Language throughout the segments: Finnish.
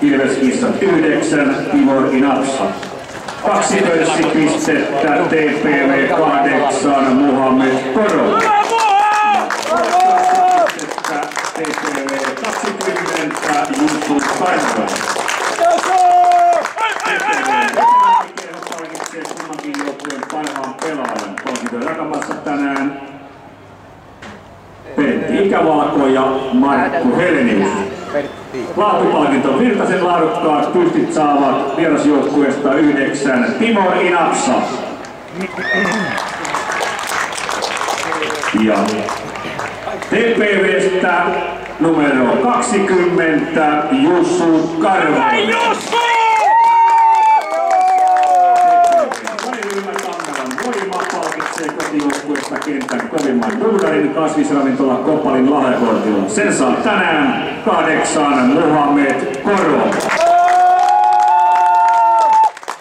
Ilveskissat 9, Timor Inapsa. 2 pörssipistettä, TPV 8, Muhammed Koro. TPV 20, Justus Karva. Palkitsee kummankin joukkueen parhaan pelaajan. Palkintojen jakamassa tänään Pertti Ikävalko ja Markku Helenius. Laatupalkinto Virtasen laadukkaat pystit saavat vierasjoukkueesta 9 Timor Inapsa. Ja TPVstä numero 20 Jussu Karva. Kotijoukkueesta kentän kovimman duudarin kasvisravintola Kopalin lahjakortilla. Sen saa tänään 8 Muhammed Koro.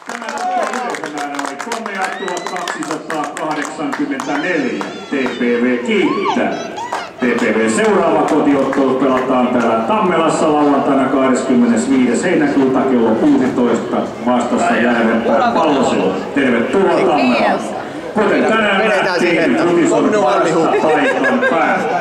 Tämän ottelun oli 3284. TPV kiittää. TPV seuraava kotiottelu pelataan täällä Tammelassa lauantaina 25. heinäkuuta kello 16 vastassa Järvenpään Pallosella. Tervetuloa Tammelaan! Kuten tänään nähtiin, Rutis on parasta paikan päästä.